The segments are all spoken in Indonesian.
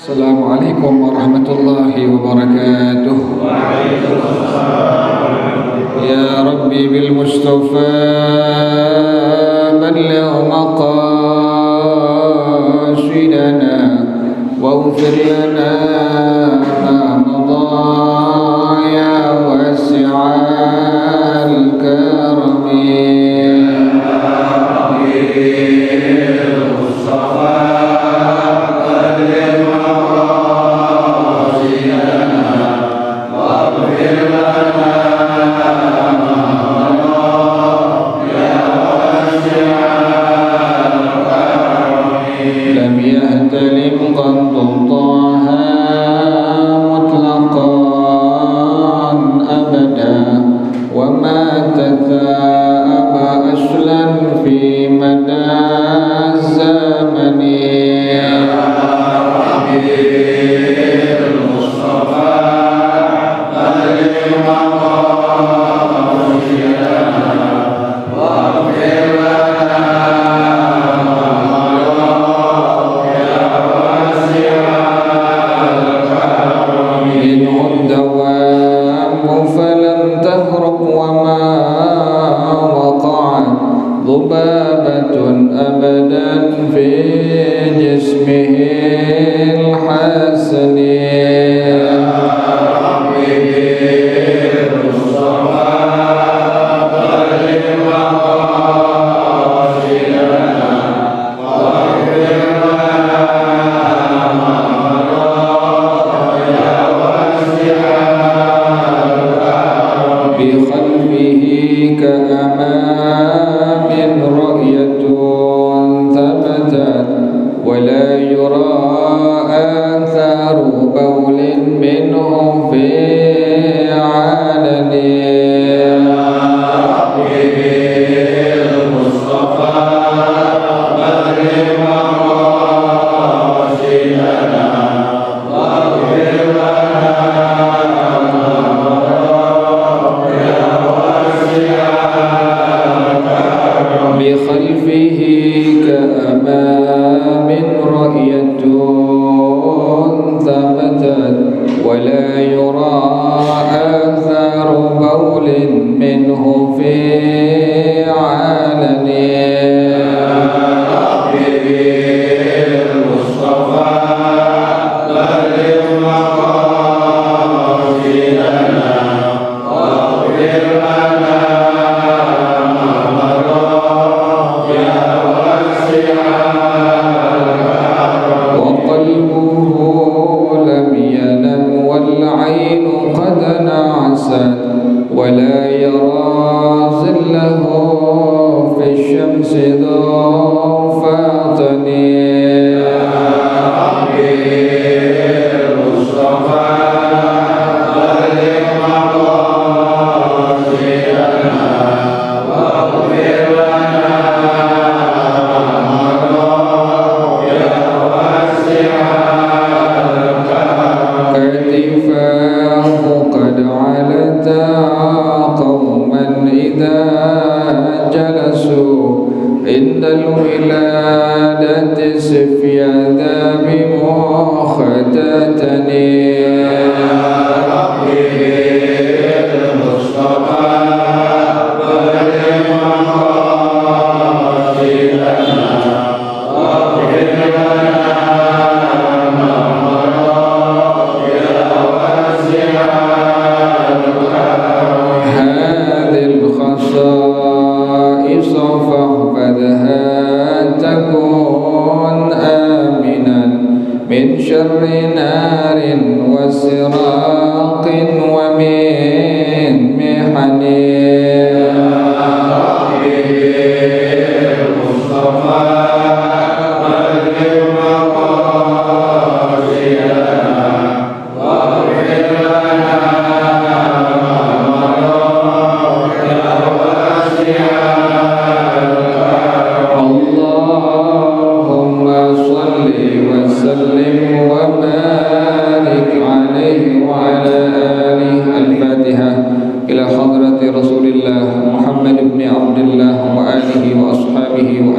Assalamualaikum warahmatullahi wabarakatuh. Ya Rabbi bil Mustafa balligh maqasidana waghfir lana ma madha ya wasi'al karami.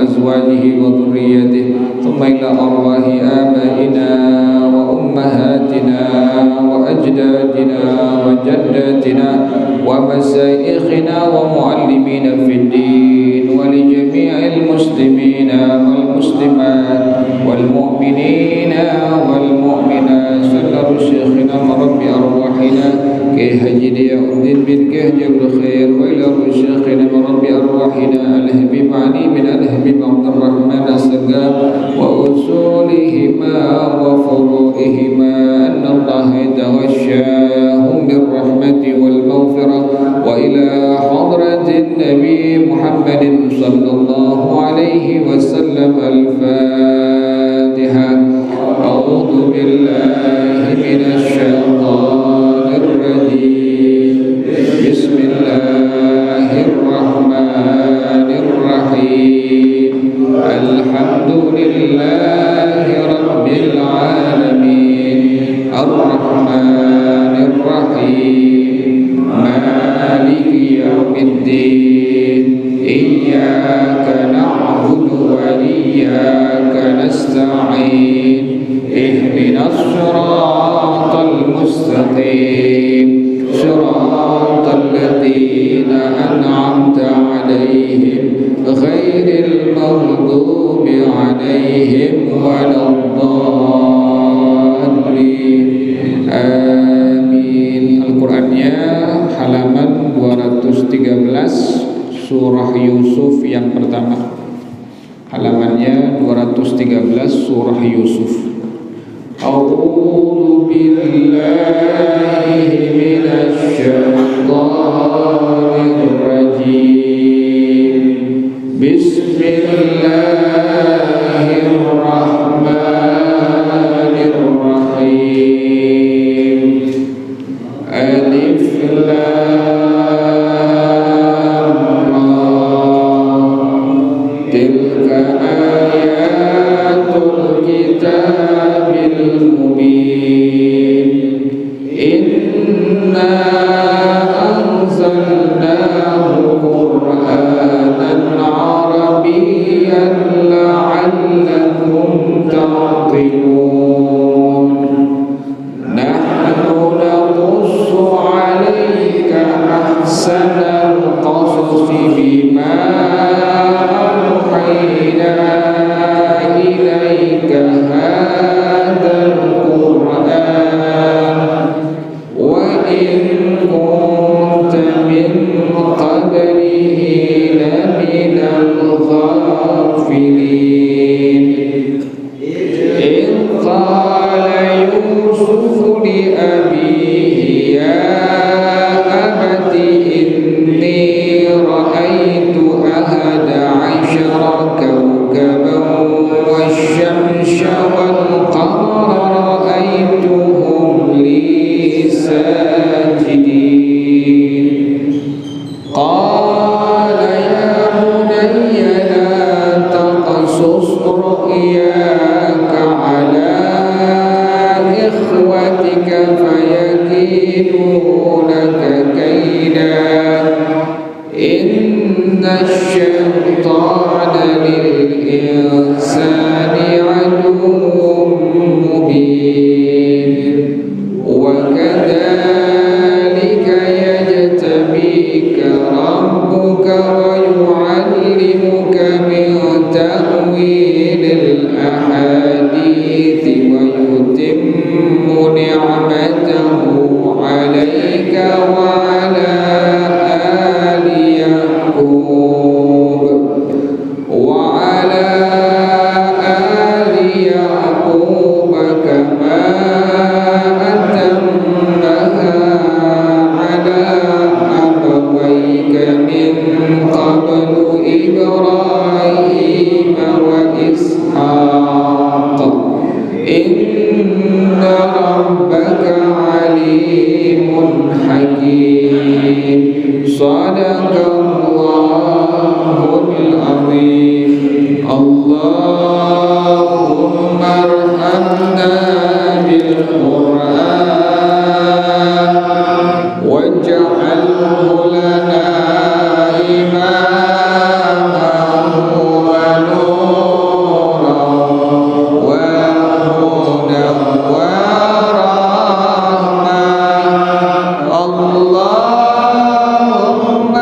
أزواجه وذريته ثم إلى أرواح آبائنا المعلمين في الدين ولجميع المسلمين والمسلمات والمؤمنين والمؤمنات سلر شيخنا رب أرواحنا كي هجد يؤذن بالكه جل خير وإلى شيخنا رب أرواحنا الحبيب علي من الحبيب عبد الرحمن السقاف وأصولهما وفروعهما أن الله يتغشاهم بالرحمة والمغفرة وإلى حضرة النبي محمد صلى الله عليه وسلم الفاتحة أعوذ بالله من الشيطان الرجيم بسم الله الرحمن الرحيم الحمد لله رب العالمين الرحمن الرحيم مالك يوم الدين إياك نعبد وإياك نستعين اهدنا الصراط المستقيم صراط الذين أنعمت عليهم غير المغضوب عليهم ولا الضالين آمين. Al-Qur'annya halaman 213 surah Yusuf yang pertama. Halamannya 213 surah Yusuf. A'udzu billahi minasy syaithanir rajim. Bismillahirrahmanirrahim. Alif lam ra. Tilka ayatul kitabil mubin. Inna anzalnahu Qur'anan Arabiyyan la'allakum ta'qilun. Nahnu naqussu 'alaika ahsanal qasasi bima awhayna ilaika hadzal Qur'an wa in kunta min qablihi laminal ghafilin. إذ قال يوسف لأبيه يا أبت إني رأيت أحد عشر كوكبا والشمس والقمر رأيتهم لي ساجدين. قال يا بني لا تقصص رؤياك على إخوتك فيكيدوا لك كيدا إن الشيطان للإنسان عدو مبين. وكذلك يجتبيك ربك ويعلمك من تأويل الأحاديث ويتم نعمته عليك وعلى آل يعقوب كما أتمها على أبويك من قبل إبراهيم وإسحاق إن ربك عليم حكيم. صدق الله العظيم. اللهم ارحمنا بالقرآن واجعله لنا إماما ونورا وهدى ورحمة. اللهم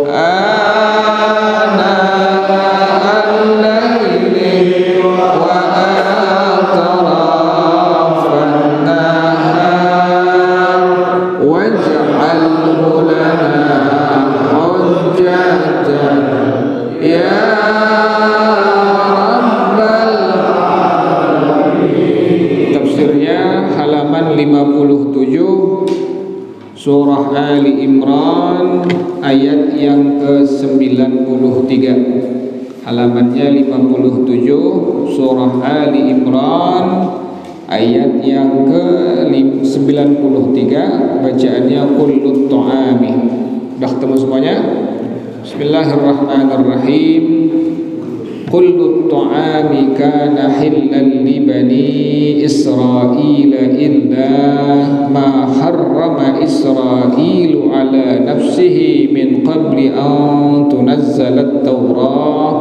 آناء الليل وأطراف النهار واجعله لنا حجة يا Rabbal Alamin. Tafsirnya halaman 57 Surah Ali Imran ayat yang ke-93. Halamannya 57 Surah Ali Imran ayat yang ke-93. Bacaannya kullut ta'ami. Sudah ketemu semuanya? Bismillahirrahmanirrahim. Kullu ta'ami kana hillan li bani Israila illa ma harrama Israilu ala nafsihi min qabli an tunazzala at-Taurah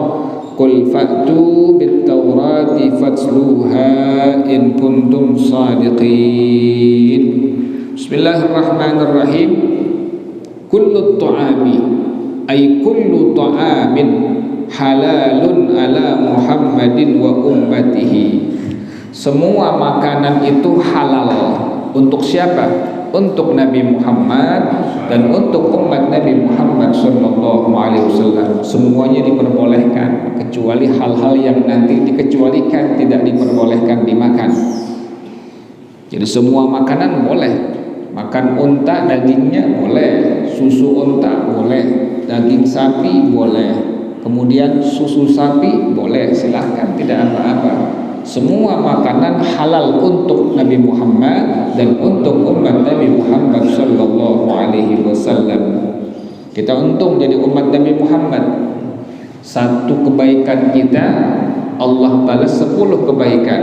qul fa'tu bit-Taurati fatluha in kuntum sadiqin. Bismillahirrahmanirrahim. Kullu ta'ami ay kullu ta'amin halalun ala Muhammadin wa ummatihi. Semua makanan itu halal untuk siapa? Untuk Nabi Muhammad dan untuk umat Nabi Muhammad sallallahu alaihi wasallam. Semuanya diperbolehkan kecuali hal-hal yang nanti dikecualikan, tidak diperbolehkan dimakan. Jadi semua makanan boleh. Makan unta dagingnya boleh, susu unta boleh, daging sapi boleh, kemudian susu sapi boleh, silahkan, tidak apa-apa. Semua makanan halal untuk Nabi Muhammad dan untuk umat Nabi Muhammad sallallahu alaihi wasallam. Kita untung jadi umat Nabi Muhammad. Satu kebaikan kita Allah balas 10 kebaikan.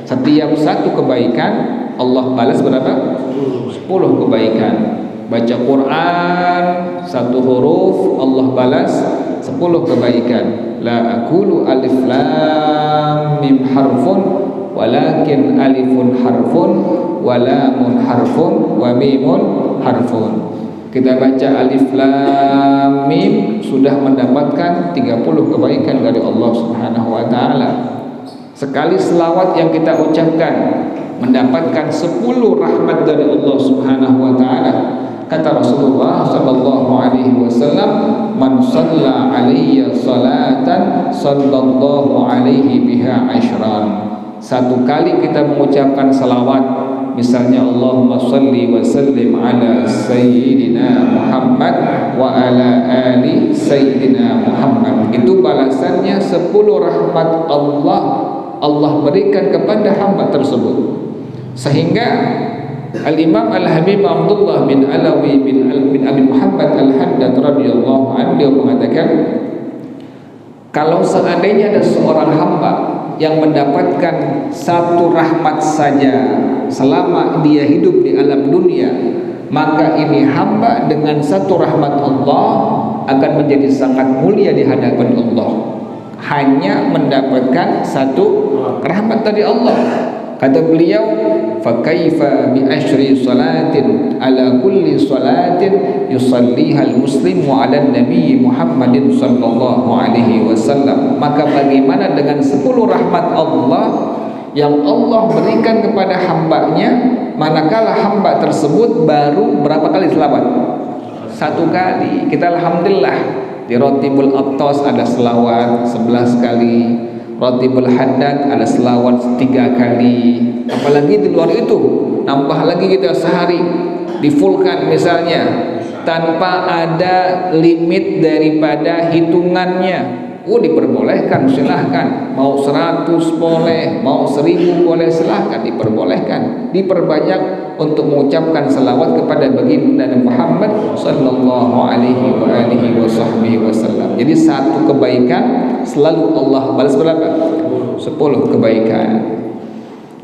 Setiap satu kebaikan Allah balas berapa? 10 kebaikan. Baca Quran satu huruf Allah balas 10 kebaikan. La aqulu alif lam mim harfun walakin alifun harfun wa lamun harfun wa mimun harfun. Kita baca alif lam mim sudah mendapatkan 30 kebaikan dari Allah Subhanahu wa taala. Sekali selawat yang kita ucapkan mendapatkan 10 rahmat dari Allah Subhanahu wa taala. Kata Rasulullah sallallahu alaihi wasallam, "Man shalla alayya salatan sallallahu alaihi biha ashran." Satu kali kita mengucapkan salawat, misalnya Allahumma shalli wa sallim ala sayyidina Muhammad wa ala ali sayyidina Muhammad, itu balasannya 10 rahmat Allah berikan kepada hamba tersebut. Sehingga Al-Imam Al-Habib Abdullah bin Alawi bin Abi Muhammad Al-Haddad radhiyallahu anhu dia mengatakan, kalau seandainya ada seorang hamba yang mendapatkan satu rahmat saja selama dia hidup di alam dunia, maka ini hamba dengan satu rahmat Allah akan menjadi sangat mulia di hadapan Allah. Hanya mendapatkan satu rahmat dari Allah. Kata beliau, fa kaifa bi asyri salatin ala kulli salatin yusalliha al-muslimu ala nabi Muhammadin sallallahu alaihi wasallam. Maka bagaimana dengan 10 rahmat Allah yang Allah berikan kepada hambanya, manakala hamba tersebut baru berapa kali selawat? 1 kali. Kita alhamdulillah di Ratibul Aqtas ada selawat 11 kali, Ratibul Haddad ada selawat 3 kali. Apalagi di luar itu, nambah lagi kita sehari difulkan misalnya tanpa ada limit daripada hitungannya. Diperbolehkan, silahkan. Mau 100 boleh, mau 1000 boleh, silahkan, diperbolehkan. Diperbanyak untuk mengucapkan selawat kepada baginda Muhammad sallallahu alaihi wa alihi wasallam. Jadi satu kebaikan selalu Allah balas berapa? 10 kebaikan.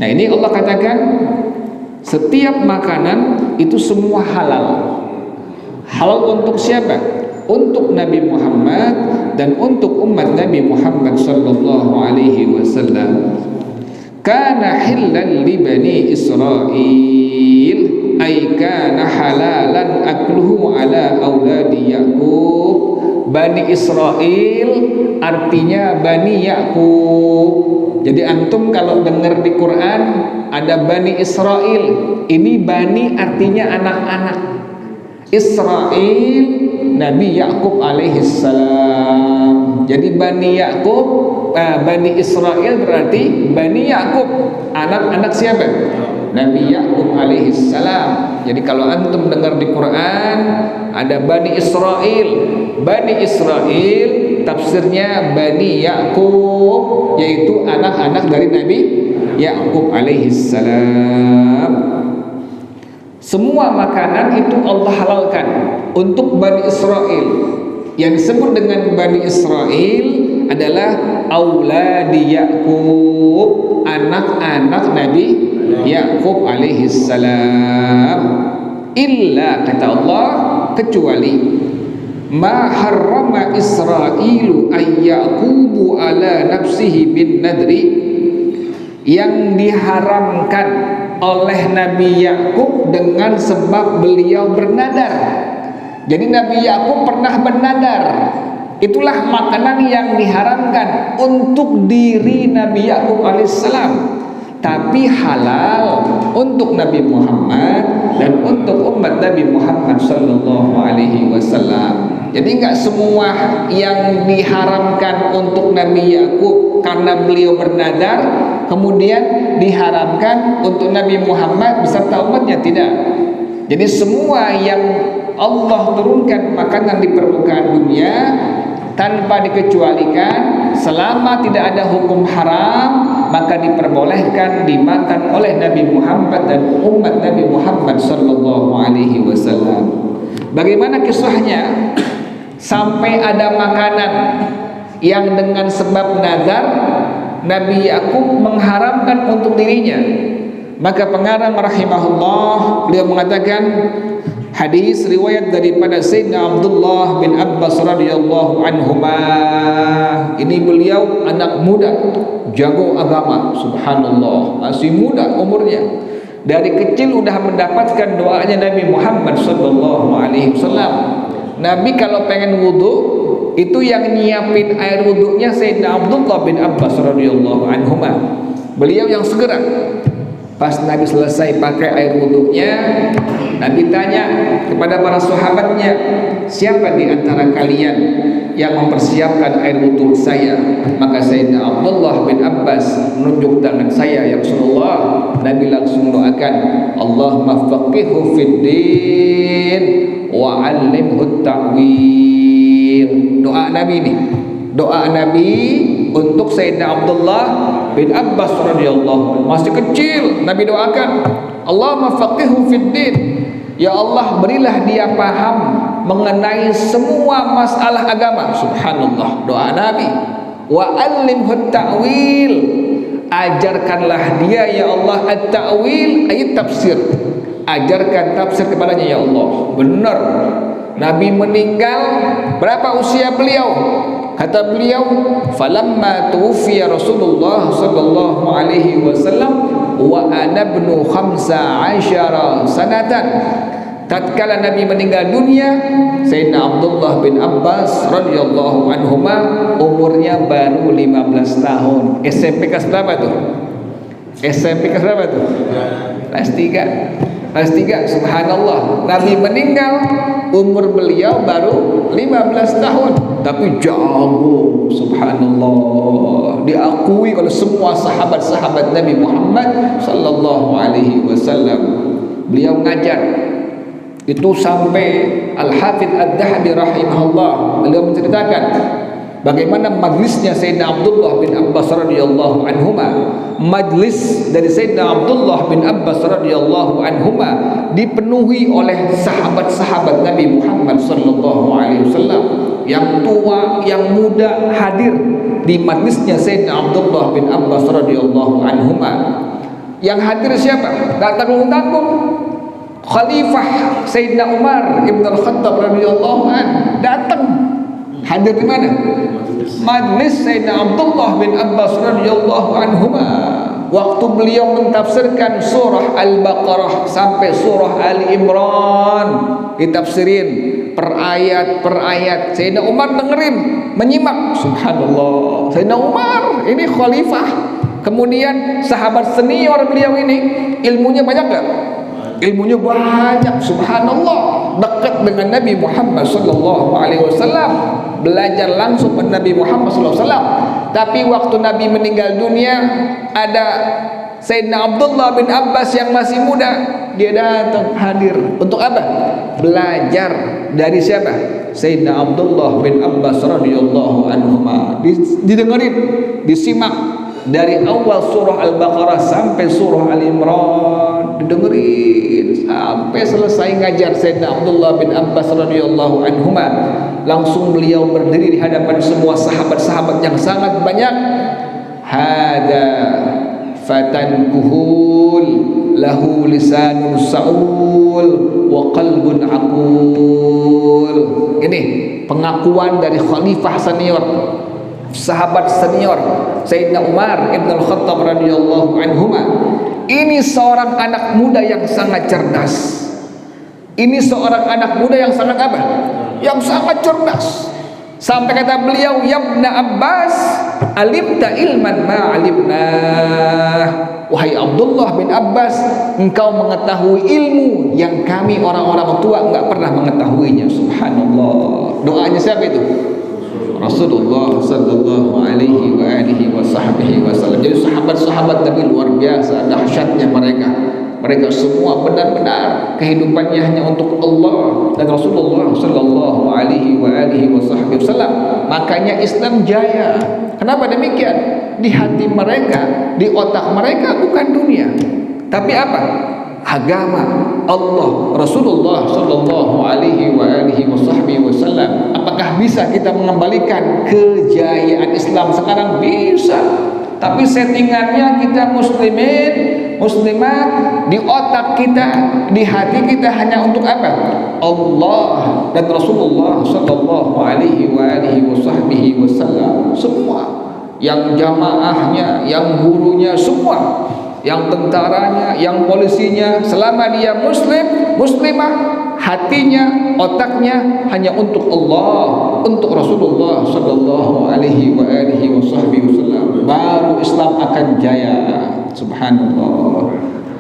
Nah, ini Allah katakan setiap makanan itu semua halal. Halal untuk siapa? Untuk Nabi Muhammad dan untuk umat Nabi Muhammad sallallahu alaihi wasallam. Kana hillan li bani Israil. ay kana halalan akluhu ala auladi Yaqub. Bani Israel artinya Bani Yaqub. Jadi antum kalau dengar di Quran ada Bani Israel, ini Bani artinya anak-anak. Israel Nabi Yaqub alaihissalam. Jadi Bani Yaqub, Bani Israel berarti Bani Yaqub, anak-anak siapa? Nabi Yaqub alaihissalam. Jadi kalau antum dengar di Quran ada Bani Israel, Bani Israel tafsirnya Bani Yaqub, yaitu anak-anak dari Nabi Yaqub alaihissalam. Semua makanan itu Allah halalkan untuk Bani Israel. Yang disebut dengan Bani Israel adalah auladi Yaqub, anak-anak Nabi Yaqub alaihissalam. Illa, kata Allah, kecuali ma harrama Israilu ay Yaqubu ala nafsihi bin nadri, yang diharamkan oleh Nabi Yaqub dengan sebab beliau bernadar. Jadi Nabi Yaqub pernah bernadar. Itulah makanan yang diharamkan untuk diri Nabi Yaqub alaihissalam, tapi halal untuk Nabi Muhammad dan untuk umat Nabi Muhammad sallallahu alaihi wasallam. Jadi enggak semua yang diharamkan untuk Nabi Yaqub karena beliau bernadar kemudian diharamkan untuk Nabi Muhammad beserta umatnya, tidak. Jadi semua yang Allah turunkan makanan di permukaan dunia tanpa dikecualikan, selama tidak ada hukum haram, maka diperbolehkan dimakan oleh Nabi Muhammad dan umat Nabi Muhammad sallallahu alaihi wasallam. Bagaimana kisahnya? Sampai ada makanan yang dengan sebab nazar Nabi Yaqub mengharamkan untuk dirinya. Maka pengarang rahimahullah beliau mengatakan, hadis riwayat daripada Sayyidina Abdullah bin Abbas radhiyallahu anhuma. Ini beliau anak muda, jago agama, subhanallah, masih muda umurnya. Dari kecil udah mendapatkan doanya Nabi Muhammad sallallahu alaihi wasallam. Nabi kalau pengen wudu itu yang nyiapin air wudunya Sayyidina Abdullah bin Abbas radhiyallahu anhuma. Beliau yang segera. Pas Nabi selesai pakai air wudunya, Nabi tanya kepada para sahabatnya, siapa di antara kalian yang mempersiapkan air wudu saya? Maka Sayyidina Abdullah bin Abbas menunjuk tangan saya, ya Rasulullah. Nabi langsung doakan, Allahumma faqihu fid din wa 'allimhu ta'wil. Doa Nabi ini, doa Nabi untuk Sayyidina Abdullah bin Abbas radhiyallahu anhu. Masih kecil Nabi doakan, Allahumma faqihu fid din. Ya Allah, berilah dia paham mengenai semua masalah agama. Subhanallah, doa Nabi. Wa 'allimhu ta'wil. Ajarkanlah dia ya Allah at-ta'wil, ayat tafsir. Ajarkan tafsir kepadanya ya Allah. Benar. Nabi meninggal, berapa usia beliau? Kata beliau, falamma tuwfiya Rasulullah sallallahu alaihi wasallam wa ana ibnu 15 sanatan. Tatkala Nabi meninggal dunia, Sayyidina Abdullah bin Abbas radhiyallahu anhuma umurnya baru 15 tahun. SMP kelas berapa tuh? SMP kelas berapa tuh? Kelas 3. Kelas 3, subhanallah. Nabi meninggal, umur beliau baru 15 tahun, tapi jago, subhanallah. Diakui oleh semua sahabat-sahabat Nabi Muhammad sallallahu alaihi wasallam. Beliau ngajar. Itu sampai Al-Hafidz Ad-Dhahabi rahimahullah, beliau menceritakan bagaimana majlisnya Sayyidina Abdullah bin Abbas radhiyallahu anhuma. Majlis dari Sayyidina Abdullah bin Abbas radhiyallahu anhuma dipenuhi oleh sahabat-sahabat Nabi Muhammad sallallahu alaihi wasallam. Yang tua, yang muda hadir di majlisnya Sayyidina Abdullah bin Abbas radhiyallahu anhuma. Yang hadir siapa? Tak tanggung-tanggung. Khalifah Sayyidina Umar Ibn Al-Khattab radhiyallahu anhu datang. Hadir di mana? Majlis Sayyidina Abdullah bin Abbas radhiyallahu anhuma. waktu beliau mentafsirkan surah Al-Baqarah sampai surah Ali Imran, ditafsirin per ayat. Sayyidina Umar dengerin, menyimak. Subhanallah, Sayyidina Umar ini khalifah, kemudian sahabat senior beliau ini, ilmunya banyak gak? Ilmunya banyak, subhanallah, dekat dengan Nabi Muhammad sallallahu alaihi wasallam, belajar langsung dengan Nabi Muhammad sallallahu alaihi wasallam. Tapi waktu Nabi meninggal dunia, ada Sayyidina Abdullah bin Abbas yang masih muda, dia datang hadir untuk apa? Belajar dari siapa? Sayyidina Abdullah bin Abbas radhiyallahu anhuma. Didengerin, disimak dari awal surah Al-Baqarah sampai surah Al-Imran, didengerin sampai selesai ngajar Sayyidina Abdullah bin Abbas radhiyallahu anhuma. Langsung beliau berdiri di hadapan semua sahabat-sahabat yang sangat banyak. Hada fatan kuhul lahu lisanun sa'ul wa qalbun aqul. Ini pengakuan dari khalifah senior, sahabat senior Sayyidina Umar ibn al-Khattab radhiyallahu anhuma. Ini seorang anak muda yang sangat cerdas. Ini seorang anak muda yang sangat apa? Yang sangat cerdas. Sampai kata beliau, ya Ibn Abbas, alimta ilman ma alimna. Wahai Abdullah bin Abbas, engkau mengetahui ilmu yang kami orang-orang tua enggak pernah mengetahuinya. Subhanallah. Doanya siapa itu? Rasulullah sallallahu alaihi wa alihi wasallam. Jadi sahabat-sahabat Nabi luar biasa dahsyatnya mereka. Mereka semua benar-benar kehidupannya hanya untuk Allah dan Rasulullah sallallahu alaihi wa alihi wasallam. Makanya Islam jaya. Kenapa demikian? Di hati mereka, di otak mereka bukan dunia, tapi apa? Agama, Allah, Rasulullah sallallahu alaihi wa alihi wasallam. Apakah bisa kita mengembalikan kejayaan Islam sekarang? Bisa. Tapi settingannya kita muslimin, muslimat, di otak kita, di hati kita hanya untuk apa? Allah dan Rasulullah sallallahu alaihi wa alihi wasallam. Semua, yang jamaahnya, yang gurunya, semua, yang tentaranya, yang polisinya, selama dia muslim, muslimah, hatinya, otaknya hanya untuk Allah, untuk Rasulullah sallallahu alaihi wa alihi wasallam, baru Islam akan jaya. Subhanallah.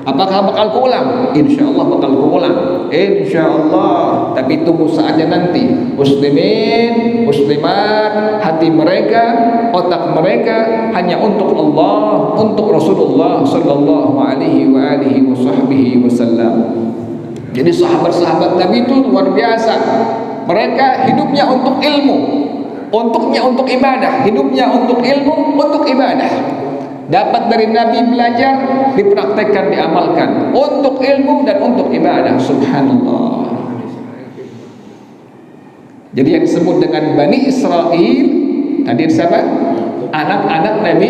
Apakah bakal keulang? Insyaallah bakal keulang, insyaallah. Tapi tunggu saatnya nanti. Muslimin, muslimat, hati mereka, otak mereka hanya untuk Allah, untuk Rasulullah sallallahu alaihi wa alihi wasallam. Jadi sahabat-sahabat Nabi itu luar biasa. Mereka hidupnya untuk ilmu, untuknya untuk ibadah, hidupnya untuk ilmu, untuk ibadah. Dapat dari Nabi belajar, dipraktekkan, diamalkan, untuk ilmu dan untuk ibadah. Subhanallah. Jadi yang disebut dengan Bani Israel tadi siapa? Anak-anak Nabi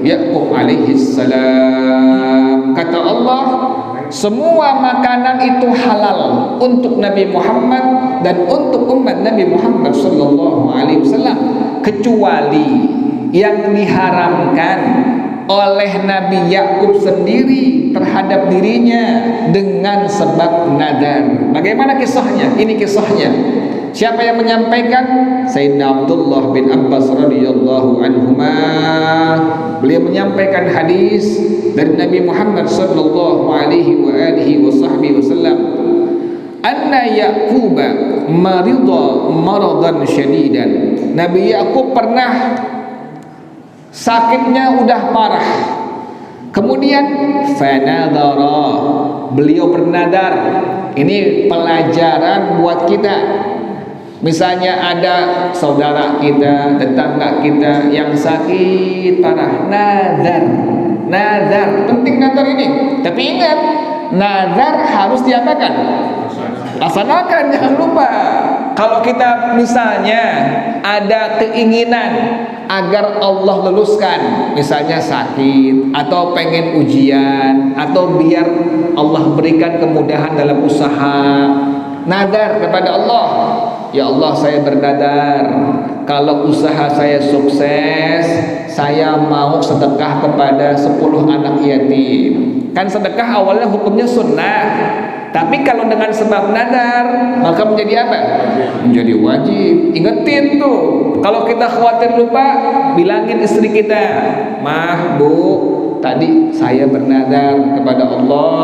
Yaqub alaihi salam. Kata Allah, semua makanan itu halal untuk Nabi Muhammad dan untuk umat Nabi Muhammad sallallahu alaihi wasallam, kecuali yang diharamkan oleh Nabi Yakub sendiri terhadap dirinya dengan sebab nadar. Bagaimana kisahnya? Ini kisahnya. Siapa yang menyampaikan? Sayyidina Abdullah bin Abbas radhiyallahu anhuma. Beliau menyampaikan hadis dari Nabi Muhammad sallallahu alaihi wa alihi wasallam. Anna Yaquba marida maradan syadidan. Nabi Yakub pernah sakitnya udah parah. Kemudian fanadara, beliau bernadar. Ini pelajaran buat kita. Misalnya ada saudara kita, tetangga kita yang sakit parah, nazar. Nazar, penting nazar ini. Tapi ingat, nazar harus diapakan? Laksanakan, jangan lupa. Kalau kita misalnya ada keinginan agar Allah luluskan, misalnya sakit atau pengen ujian atau biar Allah berikan kemudahan dalam usaha, nadar kepada Allah, ya Allah saya bernadar kalau usaha saya sukses, saya mau sedekah kepada 10 anak yatim. Kan sedekah awalnya hukumnya sunnah, tapi kalau dengan sebab nadar maka menjadi apa? Menjadi wajib. Ingetin tuh, kalau kita khawatir lupa, bilangin istri kita, "Mah, Bu, tadi saya bernadar kepada Allah,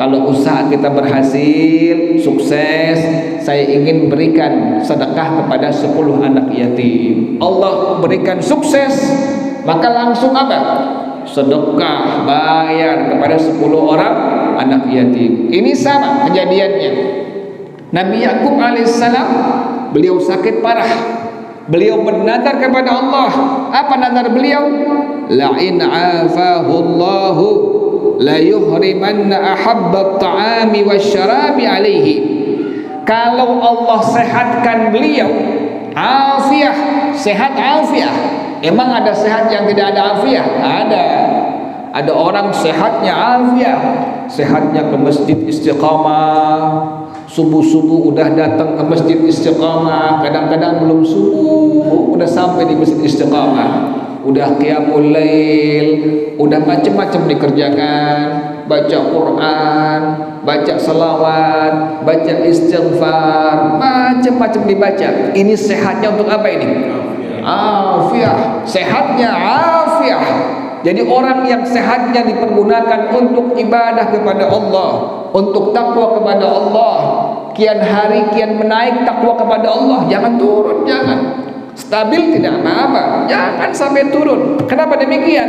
kalau usaha kita berhasil, sukses, saya ingin berikan sedekah kepada 10 anak yatim." Allah berikan sukses, maka langsung apa? Sedekah, bayar kepada 10 orang anak yatim. Ini sama kejadiannya. Nabi Yakub alaihissalam, beliau sakit parah. Beliau bernadar kepada Allah. Apa nadar beliau? La in afahu Allahu la yuhrimanna ahabbat ta'ami wasyarabi alaihi. Kalau Allah sehatkan beliau, afiah, sehat afiah. Emang ada sehat yang tidak ada afiah? Ada orang sehatnya afiah, sehatnya ke masjid Istiqamah, subuh-subuh udah datang ke masjid Istiqamah, kadang-kadang belum subuh udah sampai di masjid Istiqamah, udah qiyamul lail, udah macam-macam dikerjakan, baca Quran, baca salawat, baca istighfar, macam-macam dibaca. Ini sehatnya untuk apa ini? Afiah, sehatnya afiah. Jadi orang yang sehatnya dipergunakan untuk ibadah kepada Allah, untuk takwa kepada Allah, kian hari kian menaik takwa kepada Allah, jangan turun, jangan. Stabil tidak apa-apa, jangan sampai turun. Kenapa demikian?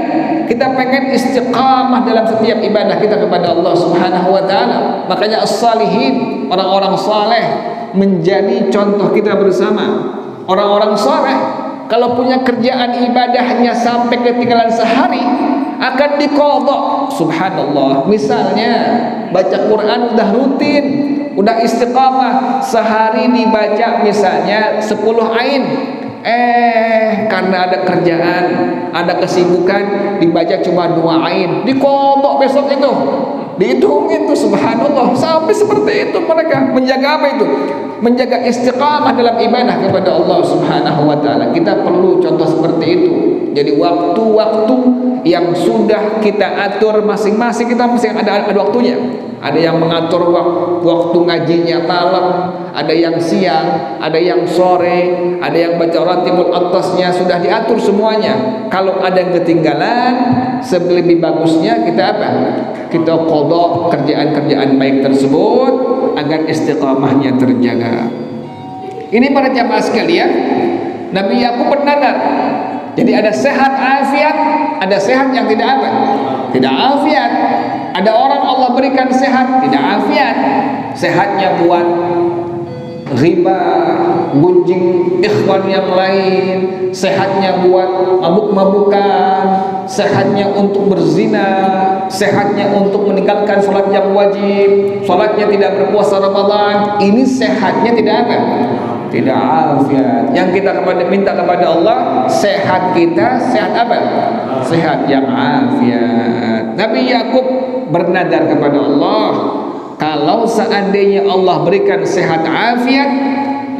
Kita pengen istiqamah dalam setiap ibadah kita kepada Allah Subhanahu wa taala. Makanya as-salihin, orang-orang saleh menjadi contoh kita bersama. Orang-orang saleh kalau punya kerjaan ibadahnya sampai ketinggalan sehari akan diqadha. Subhanallah. Misalnya baca Quran udah rutin, udah istiqamah, sehari dibaca misalnya 10 ain. Karena ada kerjaan, ada kesibukan, dibaca cuma 2 ain, diqadha besok itu. Dihitungin tuh, subhanallah, sampai seperti itu mereka menjaga apa itu? Menjaga istiqamah dalam ibadah kepada Allah Subhanahu wa taala. Kita perlu contoh seperti itu. Jadi waktu-waktu yang sudah kita atur masing-masing, kita mesti ada waktunya. Ada yang mengatur waktu ngajinya malam, ada yang siang, ada yang sore, ada yang baca ratibul atasnya, sudah diatur semuanya. Kalau ada yang ketinggalan, lebih bagusnya kita apa? Kita qadha kerjaan-kerjaan baik tersebut agar istiqamahnya terjaga. Ini para jamaah sekalian, Nabi Yakub bernadar. Jadi ada sehat afiat, ada sehat yang tidak apa? Tidak afiat. Ada orang Allah berikan sehat, tidak afiat. Sehatnya buat riba, gunjing ikhwan yang lain, sehatnya buat mabuk-mabukan, sehatnya untuk berzina, sehatnya untuk meninggalkan sholat yang wajib, sholatnya tidak berpuasa Ramadan. Ini sehatnya tidak apa? Tidak afiat. Yang kita minta kepada Allah, sehat kita, sehat apa? Sehat yang afiat. Nabi Yakub bernadar kepada Allah, kalau seandainya Allah berikan sehat afiat,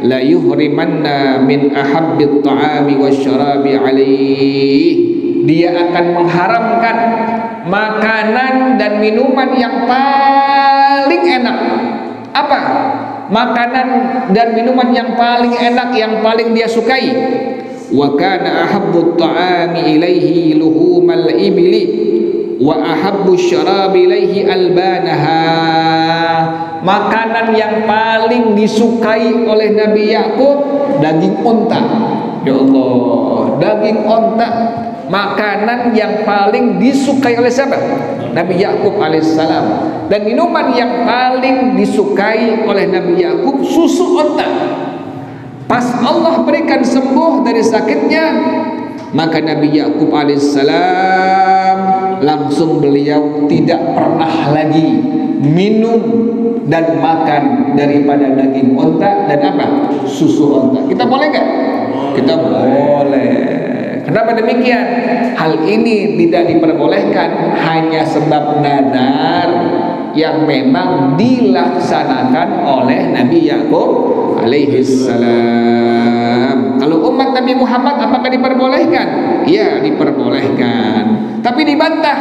la yuhrimanna min ahabbit ta'ami wasyarabi alaih. Dia akan mengharamkan makanan dan minuman yang paling enak. Apa? Makanan dan minuman yang paling enak, yang paling dia sukai. Wa kana ahabbut ta'ami ilaihi luhumal ibli wa ahabbu syarabi ilaihi albanaha. Makanan yang paling disukai oleh Nabi Yakub daging unta. Ya Allah, daging unta. Makanan yang paling disukai oleh siapa? Nabi Yakub alaihissalam. Dan minuman yang paling disukai oleh Nabi Yakub susu unta. Pas Allah berikan sembuh dari sakitnya, maka Nabi Yakub alaihissalam langsung beliau tidak pernah lagi minum dan makan daripada daging unta dan apa? Susu unta. Kita boleh nggak? Kita boleh. Kenapa demikian? Hal ini tidak diperbolehkan hanya sebab nadar yang memang dilaksanakan oleh Nabi Yakub alaihi salam. Kalau umat Nabi Nabi Muhammad apakah diperbolehkan? Ya, diperbolehkan. Tapi dibantah.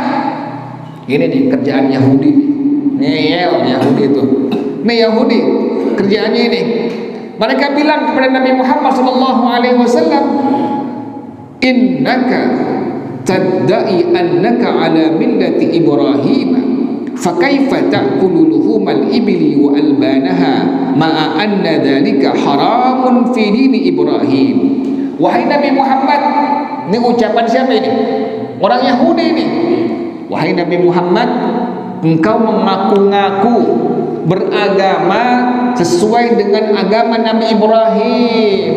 Ini nih kerjaan Yahudi. Ngeyel Yahudi itu. Nih Yahudi kerjaannya ini. Mereka bilang kepada Nabi Muhammad SAW, innaka tadda'i annaka ala millati Ibrahim, fakaifa ta'kulu luhumal ibli wa albanaha ma'a anna dhalika haramun fi dini Ibrahim. Wahai Nabi Muhammad, ini ucapan siapa ini? Orang Yahudi ini. Wahai Nabi Muhammad, engkau mengaku-ngaku beragama sesuai dengan agama Nabi Ibrahim,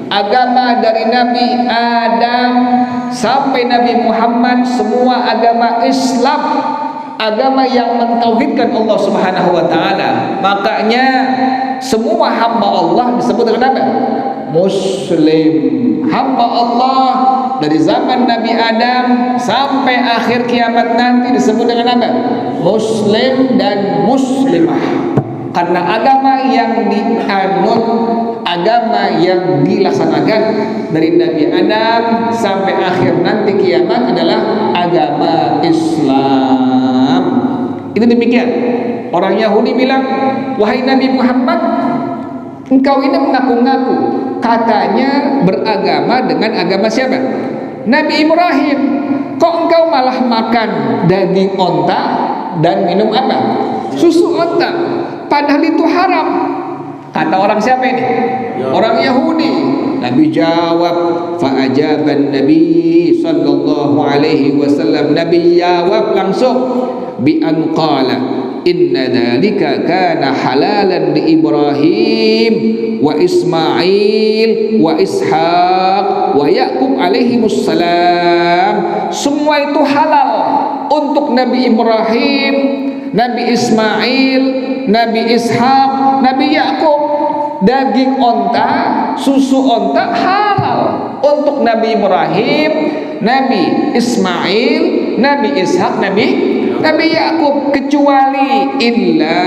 agama dari Nabi Adam sampai Nabi Muhammad, semua agama Islam, agama yang mentauhidkan Allah Subhanahu wa taala. Makanya semua hamba Allah disebut dengan apa? Muslim. Hamba Allah dari zaman Nabi Adam sampai akhir kiamat nanti disebut dengan apa? Muslim dan muslimah. Karena agama yang dianut, agama yang dilaksanakan dari Nabi Adam sampai akhir nanti kiamat adalah agama Islam. Itu demikian. Orang Yahudi bilang, wahai Nabi Muhammad, engkau ini mengaku-ngaku katanya beragama dengan agama siapa? Nabi Ibrahim. Kok engkau malah makan daging onta dan minum apa? Susu onta. Padahal itu haram. Kata orang siapa ini? Orang Yahudi. Nabi jawab, fa'ajaban Nabi sallallahu alaihi wasallam. Nabi jawab langsung bi an qala inna dzalika kana halalan li Ibrahim wa Ismail wa Ishaq wa Yaqub alaihimus salam. Semua itu halal untuk Nabi Ibrahim, Nabi Ismail, Nabi Ishaq, Nabi Yaqub. Daging onta, susu onta halal untuk Nabi Ibrahim, Nabi Ismail, Nabi Ishaq, Nabi Yaqub, kecuali illa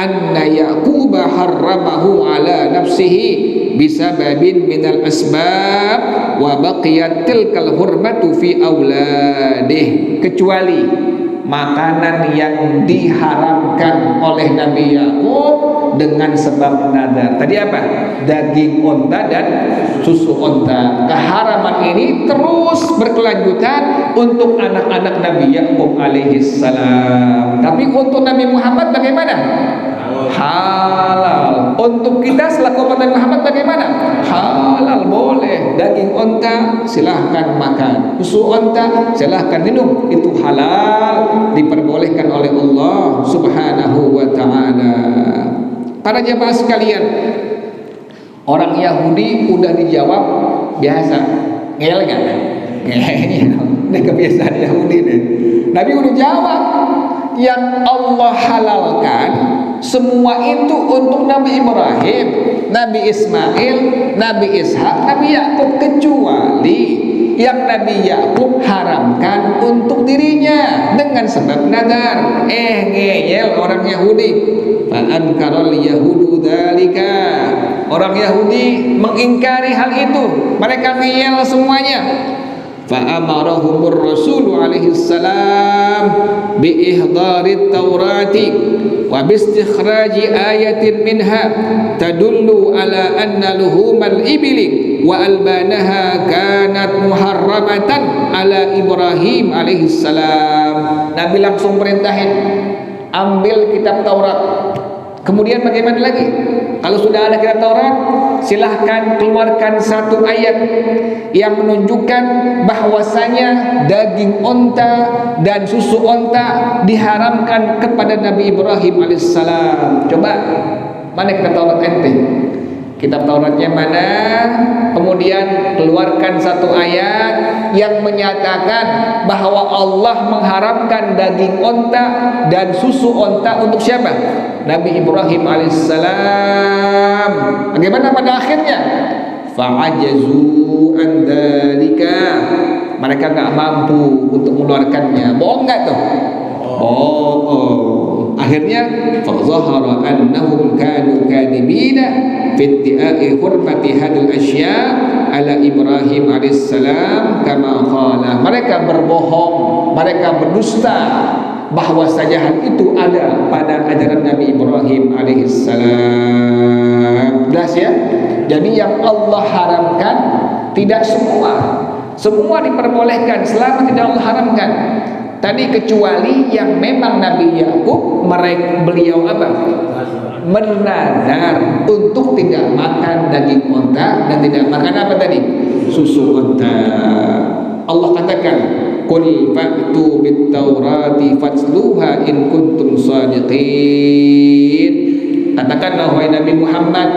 anna Yaqub harramahu ala nafsihi bisababin minal asbab wa baqiyat tilkal hurmatu fi auladih. Kecuali makanan yang diharamkan oleh Nabi Yaqub dengan sebab nadar. Tadi apa? Daging onta dan susu onta. Keharaman ini terus berkelanjutan untuk anak-anak Nabi Yaqub alaihissalam. Tapi untuk Nabi Muhammad bagaimana? Halal. Untuk kita selaku umat Nabi Muhammad bagaimana? Halal, boleh. Daging onta silahkan makan, susu onta silahkan minum. Itu halal, diperbolehkan oleh Allah Subhanahu wa ta'ala. Para jemaah sekalian, orang Yahudi udah dijawab biasa, ngel kan? Ini kebiasaan Yahudi nih. Nabi udah jawab, yang Allah halalkan semua itu untuk Nabi Ibrahim, Nabi Ismail, Nabi Ishak, Nabi Yaqub, kecuali yang Nabi Yaqub haramkan untuk dirinya dengan sebab nadar. Ngeyel orang Yahudi. Fa'ankarul yahudu dzalika. Orang Yahudi mengingkari hal itu. Mereka ngeyel semuanya. Fa'amarahumur Rasul alaihi salam biihdarit Taurati wa bistikhraji ayatin minha tadullu ala anna luhumal ibli wa albanaha kanat muharramatan ala Ibrahim alaihi salam. Nabi langsung perintahin, ambil kitab Taurat. Kemudian bagaimana lagi? Kalau sudah ada kitab Taurat, silahkan keluarkan satu ayat yang menunjukkan bahwasanya daging onta dan susu onta diharamkan kepada Nabi Ibrahim alaihissalam. Coba, mana kitab Taurat ente? Kitab Tauratnya mana? Kemudian keluarkan satu ayat yang menyatakan bahwa Allah mengharamkan daging onta dan susu onta untuk siapa? Nabi Ibrahim alaihissalam. Bagaimana pada akhirnya? Fa'ajazu an dzalika. Mereka enggak mampu untuk mengeluarkannya. Bohong enggak tuh? Bohong. Akhirnya fazahara annahum kanu kadibina fi ittia'i hurmati hadil asya ala Ibrahim alaihissalam kama qala. Mereka berbohong, mereka berdusta bahwasanya hal itu ada pada ajaran Nabi Ibrahim alaihissalam. Jelas ya? Jadi yang Allah haramkan tidak semua diperbolehkan selama tidak Allah haramkan. Tadi kecuali yang memang Nabi Yakub beliau apa? Bernadar untuk tidak makan daging unta dan tidak makan apa tadi? Susu unta. Allah katakan, "Qul fa'tu bit-taurati fatsluha in kuntum shadiqin." Katakanlah wahai Nabi Muhammad,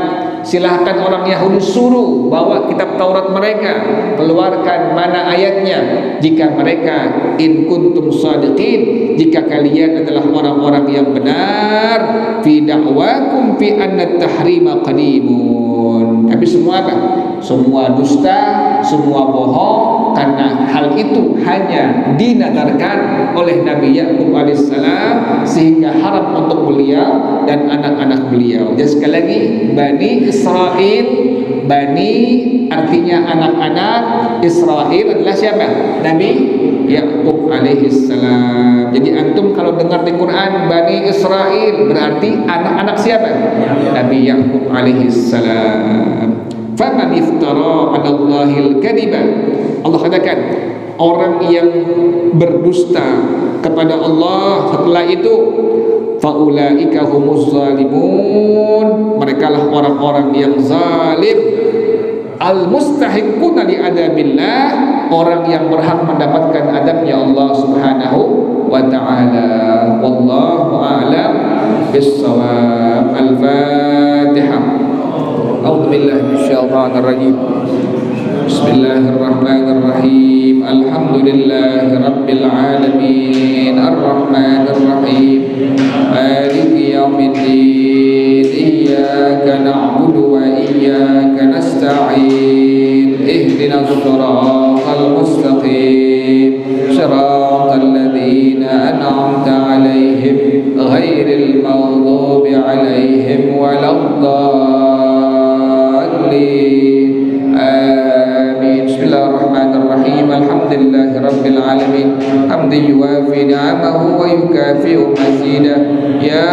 silahkan orang Yahudi suruh bawa kitab Taurat mereka, keluarkan mana ayatnya jika mereka in kuntum shadiqin, jika kalian adalah orang-orang yang benar fi da'wakum fi anna tahrima qadimun. Tapi semua apa? Semua dusta, semua bohong, karena hal itu hanya dinadarkan oleh Nabi Yakub alaihissalam sehingga haram untuk beliau dan anak-anak beliau. Jadi sekali lagi, Bani Israel, Bani artinya anak-anak, Israel adalah siapa? Nabi Yakub alaihissalam. Jadi antum kalau dengar di Quran Bani Israel berarti anak-anak siapa? Nabi Yakub alaihissalam. Faman iftara 'ala Allahil kadhiba. Allah katakan, orang yang berdusta kepada Allah setelah itu faulaika humuz zalimun, merekalah orang-orang yang zalim, al-mustahiquna li adabillah, orang yang berhak mendapatkan adabnya Allah Subhanahu wa ta'ala. Wallahu a'lam bis-shawab. Al-Fatihah. A'udzu billahi minasyaitonir rajim. Bismillahirrahmanirrahim. Alhamdulillahi rabbil alamin. Arrahmanir rahim. Maliki yaumiddin. Iyyaka na'budu wa iyyaka nasta'in. Ihdinas siratal mustaqim. Siratal ladzina an'amta 'alaihim ghairil maghdubi 'alaihim waladdallin. Amin. Bismillahirrahmanirrahim. Alhamdulillahi rabbil alamin. Hamdan yuwafi ni'amahu wa yukafi'u mazidah. Ya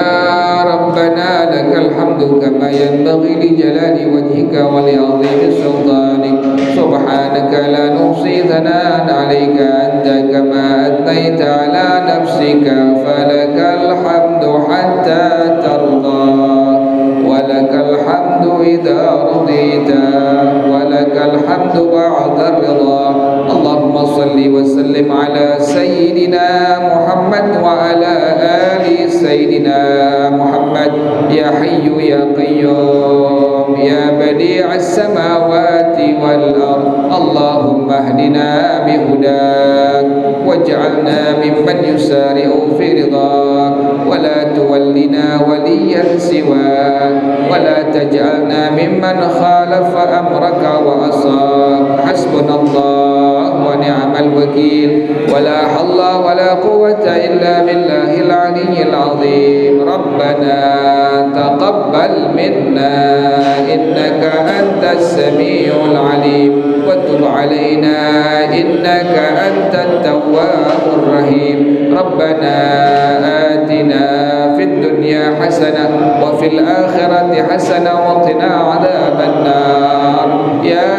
Rabbana lakal hamdu kama yanbaghi li jalali wajhika wa li 'azimi sultanik. Subhanaka la nuhsi thana'an 'alaika anta kama athnayta 'ala nafsika. Falakal hamdu hatta tarda. Walakal hamdu idza radita, walakal hamdu ba'da ridha. Allahumma salli wa sallim ala sayyidina Muhammad wa ala ali sayyidina Muhammad. Ya hayyu ya qayyum ya badi'as samawati wal ard. Allahumma hdina bihudak waj'alna mimman yusari'u fi ridhak wa la tuwallina waliyan siwak ولا تجعلنا ممن خالف أمرك وعصاك. حسبنا الله ونعم الوكيل. ولا حول ولا قوة إلا بالله العلي العظيم. ربنا تقبل منا إنك أنت السميع العليم وتب علينا إنك أنت التواب الرحيم. ربنا آتنا في الدنيا حسنة وفي الآخرة حسنة وقنا عذاب النار. يا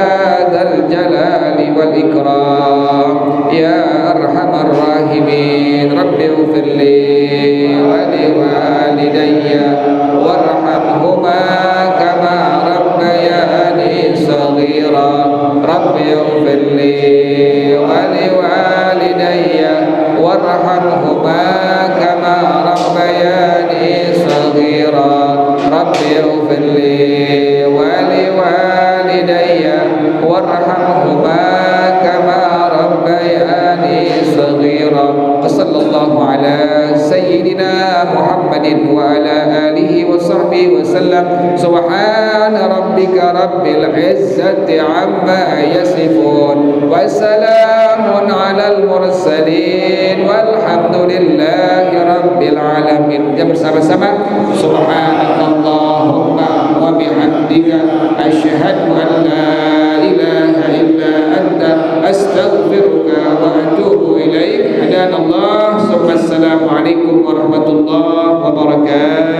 ذا الجلال والإكرام يا أرحم الراحمين. رب اغفر لي ولوالدي وارحمهما كما ربياني صغيرا. رب اغفر لي ولوالدي وارحمهما كما ربياني صغيرا. رب اغفر لي ولوالدي وارحمهما كما ربياني صغيرا. وصلى الله على سيدنا محمد وعلى آله وصحبه وسلم. سبحان ربك رب العزة عما يصفون وسلام على المرسلين والحمد لله رب rabbil alamin. Kita bersama-sama subhanakallahumma wa bihamdika asyhadu an la ilaha illa anta astaghfiruka wa atubu ilaik. Hadanallah. Assalamualaikum warahmatullahi wabarakatuh.